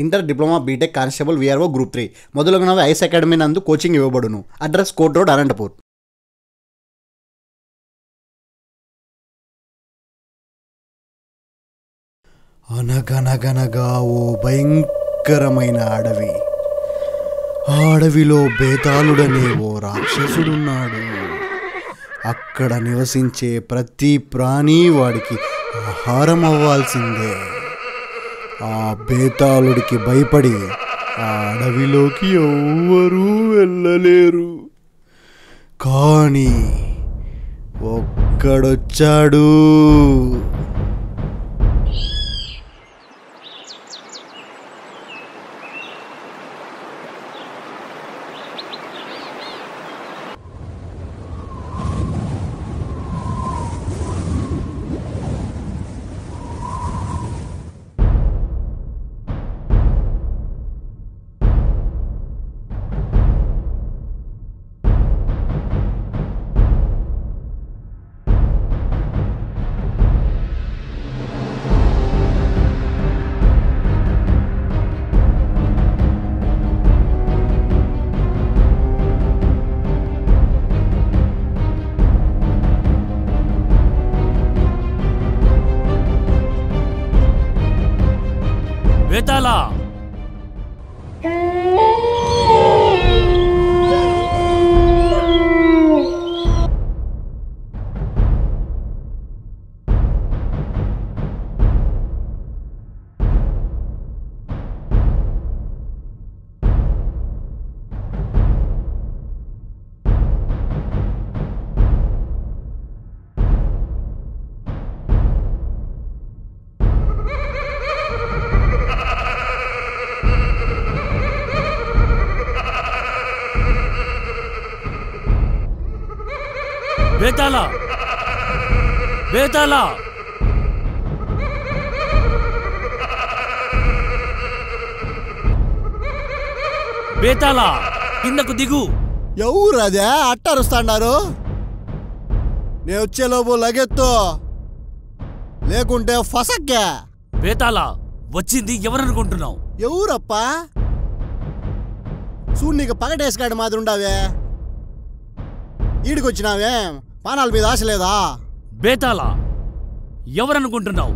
Inter, diploma, BTech, constable, VRO, group 3 మొదలగునవి ice academy నందు coaching ఇవ్వబడును. Address court road, Anantapur. అనగనగనగా ఓ భయంకరమైన అడవి. ఆ అడవిలో బేతాళుడనే ఓ రాక్షసుడున్నాడు. అక్కడ నివసించే ప్రతి ప్రాణి వాడికి ఆహారం అవ్వాల్సిందే. ఆ బేతాళుడికి భయపడి ఆ అడవిలోకి ఎవ్వరూ వెళ్ళలేరు. కానీ ఒక్కడొచ్చాడు. బేతాళా, బేతాళా, బేతాళా, బేతాళా, కిందకు దిగు. ఎవరు అదే అట్టరుస్తాడారు? నేను వచ్చేలోపు లగెత్తు, లేకుంటే ఫసక్కే. బేతాళా, వచ్చింది ఎవరనుకుంటున్నావు? ఎవరప్పా? చూడు, నీకు పగటేసుకాడు మాదిరి ఉండావే. ఈడికొచ్చినావే, పానాల మీద ఆశ లేదా? బేతాళా, ఎవరనుకుంటున్నావు?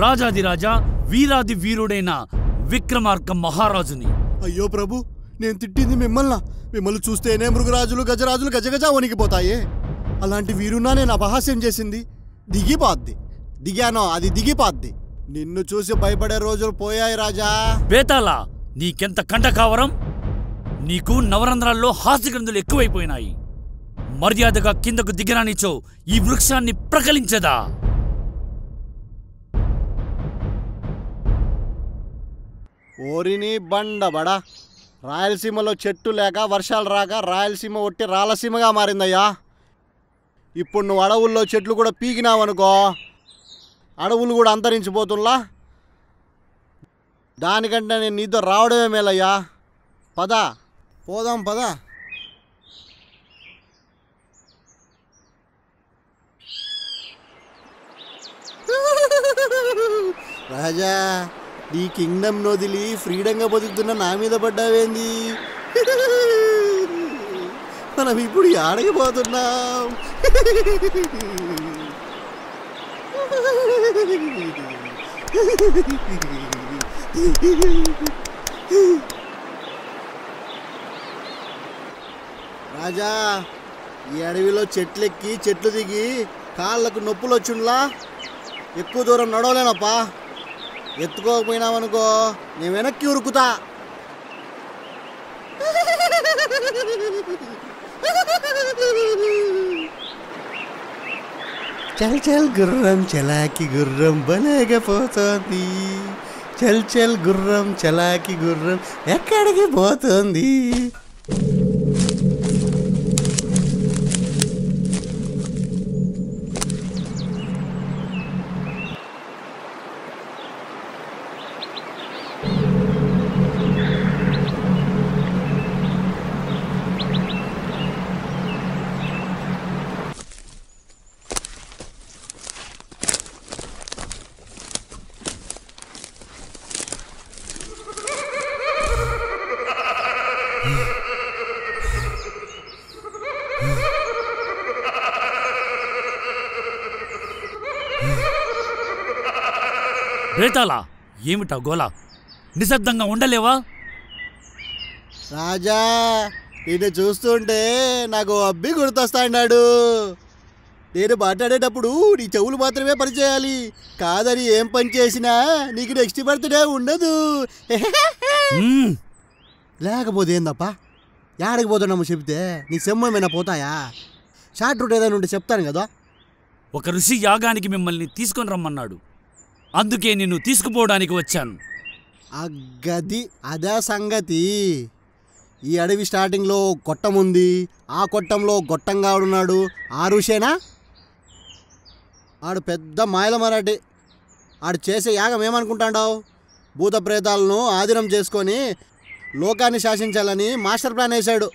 రాజాదిరాజా, వీరాది వీరుడైన విక్రమార్క మహారాజుని. అయ్యో ప్రభు, నేను తిట్టింది మిమ్మల్ని చూస్తేనే మృగరాజులు, గజరాజులు గజగజ వణికిపోతాయి. అలాంటి వీరున్నా నేను అపహాస్యం చేసింది దిగిపోద్ది. దిగానో అది దిగిపోద్ది. నిన్ను చూసి భయపడే రోజులు పోయాయి రాజా. బేతాళా, నీకెంత కంటకావరం! నీకు నవరంధ్రాల్లో హాస్యగ్రంథులు ఎక్కువైపోయినాయి. మర్యాదగా కిందకు దిగరానిచో ఈ వృక్షాన్ని ప్రకలించదా? ఓరిని బండబడా, రాయలసీమలో చెట్టు లేక వర్షాలు రాక రాయలసీమ ఒట్టి రాలసీమగా మారిందయ్యా. ఇప్పుడు నువ్వు అడవుల్లో చెట్లు కూడా పీకినావనుకో, అడవులు కూడా అంతరించిపోతున్నా. దానికంటే నేను నీతో రావడమే మేలయ్యా. పద పోదాం, పద. రాజా, నీ కింగ్డమ్ నొదిలి ఫ్రీడంగా బతుకుతున్న నా మీద పడ్డావేంది? మనం ఇప్పుడు ఆడగిపోతున్నాం. రాజా, ఈ అడవిలో చెట్లెక్కి చెట్లు దిగి కాళ్ళకు నొప్పులు వచ్చుండ్లా. ఎక్కువ దూరం నడవలేనప్పా. ఎత్తుకోకపోయినావనుకో నేను వెనక్కి ఉరుకుతా. చల్ చల్ గుర్రం చలాకి గుర్రం భలేగా పోతోంది. చల్ చల్ గుర్రం చలాకి గుర్రం ఎక్కడికి పోతుంది? బేతాళా, ఏమిటా గోలా? నిశ్శబ్దంగా ఉండలేవా? రాజా, నిన్ను చూస్తుంటే నాకు అబ్బి గుర్తొస్తాడు. నేను మాట్లాడేటప్పుడు నీ చెవులు మాత్రమే పనిచేయాలి. కాదని ఏం పని చేసినా నీకు నెక్స్ట్ బర్త్డే ఉండదు. లేకపోతే ఏందప్ప, ఏడకి పోతున్నాము చెప్తే నీ సెమ్మ ఏమైనా పోతాయా? షార్ట్ రూట్ ఏదైనా ఉంటే చెప్తాను కదా. ఒక ఋషి యాగానికి మిమ్మల్ని తీసుకొని రమ్మన్నాడు, అందుకే నిన్ను తీసుకుపోవడానికి వచ్చాను. గది అదే సంగతి. ఈ అడవి స్టార్టింగ్లో గొట్టం ఉంది, ఆ గొట్టంలో గొట్టంగా ఉన్నాడు. ఆ ఋషేనా? ఆడు పెద్ద మాయల మరాఠీ. ఆడు చేసే యాగం ఏమనుకుంటాడావు? భూత ప్రేతాలను ఆధీనం చేసుకొని లోకాన్ని శాసించాలని మాస్టర్ ప్లాన్ వేశాడు.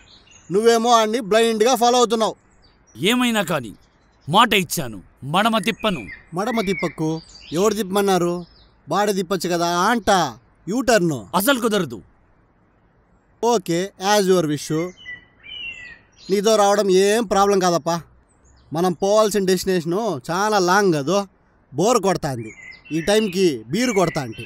నువ్వేమో ఆడిని బ్లైండ్గా ఫాలో అవుతున్నావు. ఏమైనా కానీ మాట ఇచ్చాను, మడమ తిప్పను. మడమ తిప్పకు. ఎవరు తిప్పమన్నారు? బాడ తిప్పచ్చు కదా అంట. యూటర్ను అసలు కుదరదు. Okay, as your wish. నీతో రావడం ఏం ప్రాబ్లం కాదప్పా. మనం పోవాల్సిన డెస్టినేషను చాలా లాంగ్ కదా, బోర్ కొడతాంది. ఈ టైంకి బీరు కొడతా అంటే.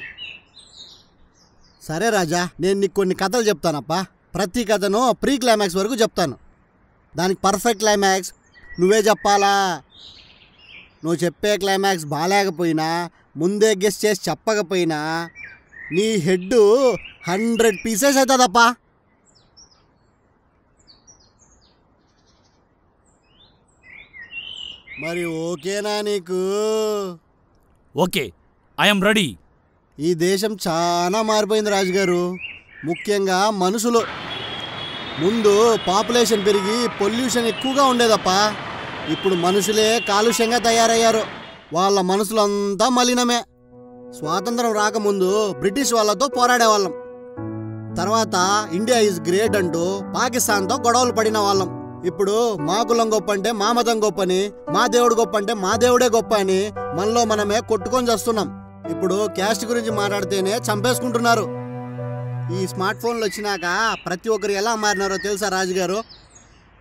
సరే రాజా, నేను నీకు కొన్ని కథలు చెప్తానప్పా. ప్రతి కథను ప్రీ క్లైమాక్స్ వరకు చెప్తాను. దానికి పర్ఫెక్ట్ క్లైమాక్స్ నువ్వే చెప్పాలా. నువ్వు చెప్పే క్లైమాక్స్ బాగాలేకపోయినా, ముందే గెస్ చేసి చెప్పకపోయినా నీ హెడ్ 100 పీసెస్ అవుతుందప్పా. మరి ఓకేనా నీకు? Okay, I'm ready. ఈ దేశం చాలా మారిపోయింది రాజుగారు, ముఖ్యంగా మనుషులు. ముందు పాపులేషన్ పెరిగి పొల్యూషన్ ఎక్కువగా ఉండేదప్పా. ఇప్పుడు మనుషులే కాలుష్యంగా తయారయ్యారు. వాళ్ళ మనసులంతా మలినమే. స్వాతంత్రం రాకముందు బ్రిటిష్ వాళ్ళతో పోరాడేవాళ్ళం. తర్వాత ఇండియా ఈజ్ గ్రేట్ అంటూ పాకిస్తాన్తో గొడవలు పడిన వాళ్ళం. ఇప్పుడు మా కులం గొప్ప అంటే మా మతం గొప్పని, మా దేవుడు గొప్ప అంటే మా దేవుడే గొప్ప అని మనలో మనమే కొట్టుకొని చేస్తున్నాం. ఇప్పుడు క్యాస్ట్ గురించి మాట్లాడితేనే చంపేసుకుంటున్నారు. ఈ స్మార్ట్ ఫోన్లు వచ్చినాక ప్రతి ఒక్కరు ఎలా మారినారో తెలుసా రాజుగారు?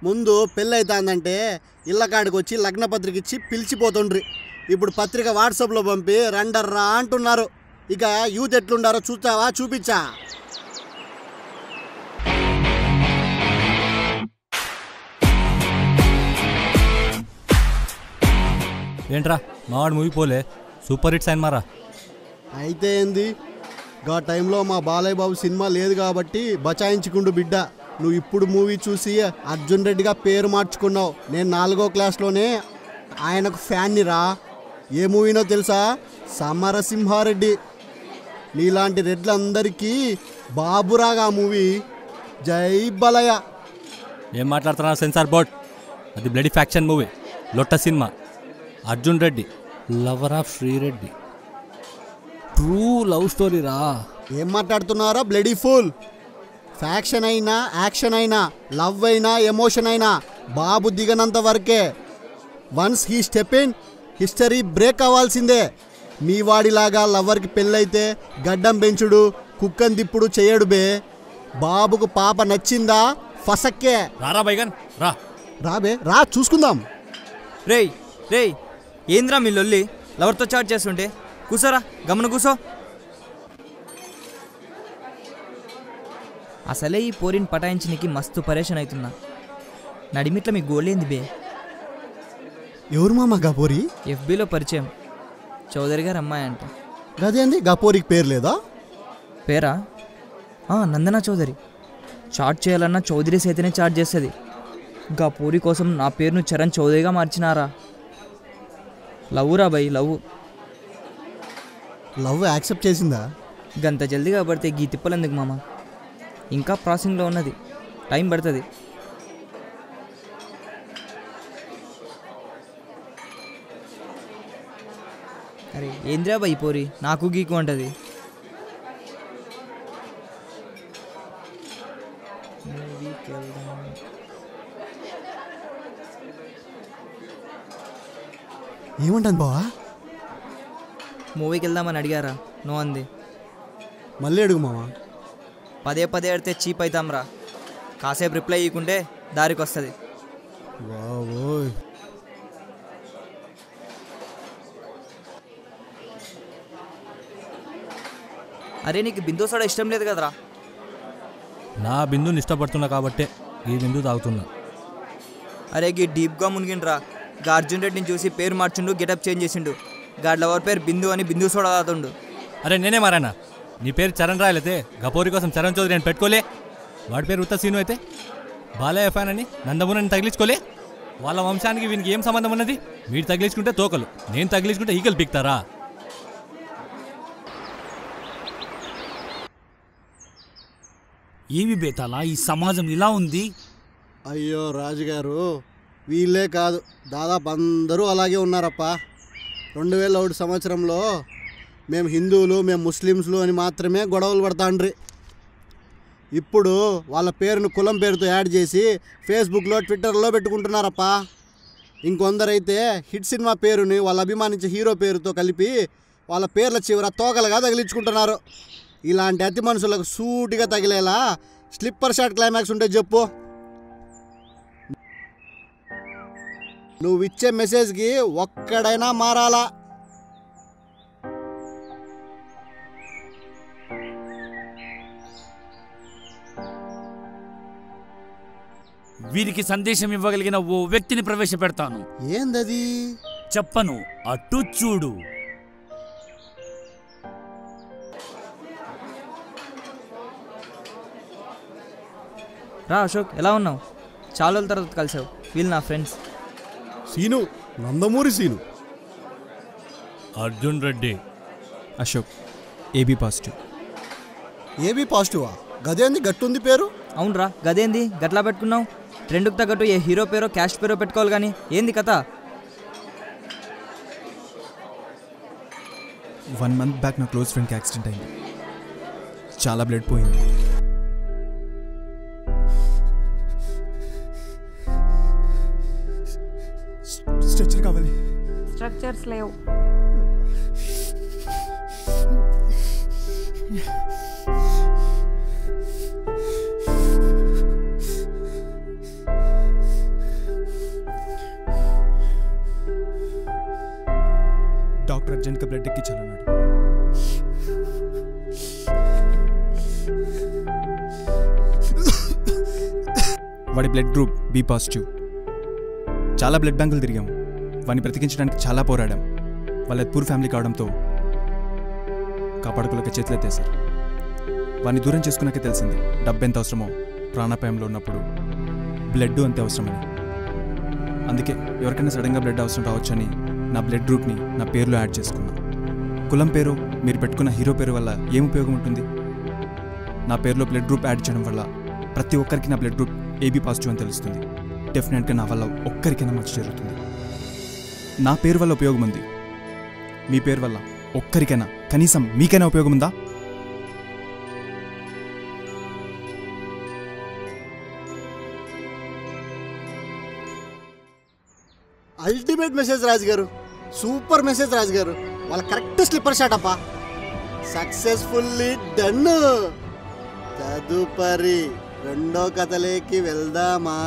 ముందు పెళ్ళి అవుతుందంటే ఇళ్ళ కాడికి వచ్చి లగ్న పత్రిక ఇచ్చి పిలిచిపోతుండ్రి. ఇప్పుడు పత్రిక వాట్సాప్లో పంపి రండర్రా అంటున్నారు. ఇక యూత్ ఎట్లుండారో చూస్తావా? చూపించా. ఏంట్రా మావాడు మూవీ పోలే? సూపర్ హిట్ సైన్ మారా. అయితే ఏంది, గా టైంలో మా బాలయ్య బాబు సినిమా లేదు కాబట్టి బచాయించుకుండు బిడ్డ. నువ్వు ఇప్పుడు మూవీ చూసి అర్జున్ రెడ్డిగా పేరు మార్చుకున్నావు. నేను 4వ క్లాస్లోనే ఆయనకు ఫ్యాన్ని రా. ఏ మూవీనో తెలుసా? సమరసింహారెడ్డి. నీలాంటి రెడ్లందరికీ బాబురాగా మూవీ. జై బలయ్య. ఏం మాట్లాడుతున్నా సెన్సార్ బోర్డ్? అది బ్లడీ ఫ్యాక్షన్ మూవీ, లొట్ట cinema. Arjun Reddy lover of Sri Reddy. True love story రా. ఏం మాట్లాడుతున్నారా బ్లడీ ఫుల్? ఫ్యాక్షన్ అయినా, యాక్షన్ అయినా, లవ్ అయినా, ఎమోషన్ అయినా బాబు దిగనంత వరకే. Once he step in, history break అవ్వాల్సిందే. మీ వాడిలాగా లవర్కి పెళ్ళైతే గడ్డం పెంచుడు, కుక్కని దిప్పుడు చేయడు బే. బాబుకు పాప నచ్చిందా? ఫసక్కే. రారా బైగన్ రా. రాబే రా, చూసుకుందాం. రేయ్ రేయ్, ఏంద్రా మీ లొల్లి? లవర్తో చాట్ చేస్తుంటే కూసోరా, గమన కూసో. అసలే ఈ పోరిని పటాయించనికి మస్తు పరేషన్ అవుతున్నా. నడిమిట్ల మీ గోలేంది బే? ఎవరు మామ గపోరి? ఎఫ్బీలో పరిచయం, చౌదరి గారు అమ్మాయి అంట. గదేంది గపోరికి పేరు లేదా? పేరా? నందనా చౌదరి. చాట్ చేయాలన్నా చౌదరీస్ అయితేనే చాట్ చేస్తుంది. గా పూరి కోసం నా పేరును చరణ్ చౌదరిగా మార్చినారా? లవ్వురా బై, లవ్. లవ్ యాక్సెప్ట్ చేసిందా? గంత జల్దీగా పడితే గీ తిప్పలేందుకు మామ? ఇంకా ప్రాసెసింగ్లో ఉన్నది, టైం పడుతుంది. అరే ఏంద్రా బై పోరి, నాకు గీకు అంటది. ఏమంటాను బావా? మూవీకి వెళ్దామని అడిగారా? నో అంది. మళ్ళీ అడుగు మావా. పదే పదే అడితే చీప్ అవుతాంరా. కాసేపు రిప్లై ఇవ్వకుంటే దారికి వస్తుంది. బావోయ్. అరే నీకు బిందు సోడా ఇష్టం లేదు కదరా. నా బిందుని ఇష్టపడుతున్నా కాబట్టే ఈ బిందు తాగుతున్నా. అరే గీ డీప్గా మునిగిండ్రా. గా అర్జున్ రెడ్డిని చూసి పేరు మార్చిండు, గెటప్ చేంజ్ చేసిండు. గాడ్ల ఎవరి పేరు బిందు అని బిందు సోడా తాగుతుండు. అరే నేనే మారానా? నీ పేరు చరణ్ రాయలైతే గపోరి కోసం చరణ్ చౌదరి అని పెట్టుకోలే. వాడి పేరు ఉత్త సీను అయితే బాలయ్య ఫ్యాన్ అని నందమూరిని తగిలించుకోలే. వాళ్ళ వంశానికి వీనికి ఏం సంబంధం ఉన్నది? మీరు తగిలించుకుంటే తోకలు, నేను తగిలించుకుంటే ఈగలు పీక్తారా? ఏమి బేతాలా ఈ సమాజం ఇలా ఉంది? అయ్యో రాజుగారు, వీళ్ళే కాదు దాదాపు అందరూ అలాగే ఉన్నారప్ప. 2001 సంవత్సరంలో మేము హిందువులు, మేము ముస్లిమ్స్లు అని మాత్రమే గొడవలు పడతాండ్రి. ఇప్పుడు వాళ్ళ పేరును కులం పేరుతో యాడ్ చేసి ఫేస్బుక్లో, ట్విట్టర్లో పెట్టుకుంటున్నారప్ప. ఇంకొందరైతే హిట్ సినిమా పేరుని వాళ్ళ అభిమానించే హీరో పేరుతో కలిపి వాళ్ళ పేర్ల చివర తోకలుగా తగిలించుకుంటున్నారు. ఇలాంటి అతి మనుషులకు సూటిగా తగిలేలా స్లిప్పర్ షాట్ క్లైమాక్స్ ఉంటే చెప్పు. నువ్విచ్చే మెసేజ్కి ఒక్కడైనా మారాలా? వీరికి సందేశం ఇవ్వగలిగిన ఓ వ్యక్తిని ప్రవేశపెడతాను. ఏందది? చెప్పను, అటు చూడు. రా అశోక్, ఎలా ఉన్నావు? చాలా రోజుల తర్వాత కలిసావు. వీళ్ళు నా friends. Seenu, Nandamuri Seenu. Arjun Reddy. Ashok, AB positive. AB పాజిటివా? గదేంది గట్టుంది పేరు? అవునరా, గదేంది గట్లా పెట్టుకున్నావు? ట్రెండ్కి తగ్గట్టు ఏ హీరో పేరో క్యాస్ట్ పేరో పెట్టుకోవాలి కానీ ఏంది కథ? 1 month బ్యాక్ నా క్లోజ్ ఫ్రెండ్కి యాక్సిడెంట్ అయింది. చాలా బ్లడ్ పోయింది. స్ట్రెచర్ కావాలి. స్ట్రక్చర్స్ లేవు. డాక్టర్ అర్జెంట్గా బ్లడ్ ఎక్కించాలన్నాడు. వాడి బ్లడ్ గ్రూప్ బి పాజిటివ్. చాలా బ్లడ్ బ్యాంకులు తిరిగాము. వాడిని బ్రతికించడానికి చాలా పోరాడాం. వాళ్ళ పూర్ ఫ్యామిలీ కావడంతో కాపాడుకోలేక చేతులెత్తేశారు. వాడిని దూరం చేసుకున్నాకే తెలిసింది డబ్బు ఎంత అవసరమో ప్రాణాపాయంలో ఉన్నప్పుడు బ్లడ్ అంతే అవసరమని. అందుకే ఎవరికైనా సడన్గా బ్లడ్ అవసరం రావచ్చని నా బ్లడ్ గ్రూప్ని నా పేరులో యాడ్ చేసుకున్నా. కులం పేరు, మీరు పెట్టుకున్న హీరో పేరు వల్ల ఏం ఉపయోగం ఉంటుంది? నా పేరులో బ్లడ్ గ్రూప్ యాడ్ చేయడం వల్ల ప్రతి ఒక్కరికి నా బ్లడ్ గ్రూప్ ఏబీ పాజిటివ్ అని తెలుస్తుంది. డెఫినెట్గా నా వల్ల ఒక్కరికైనా మంచి జరుగుతుంది. నా పేరు వల్ల ఉపయోగం ఉంది. మీ పేరు వల్ల ఒక్కరికైనా, కనీసం మీకైనా ఉపయోగం ఉందా? అల్టిమేట్ మెసేజ్ రాజుగారు, సూపర్ మెసేజ్ రాజుగారు. వాళ్ళ కరెక్ట్ స్లిప్పర్ షాట్ అప్ప. Successfully done. తదుపరి రెండో కథలోకి వెళ్దామా?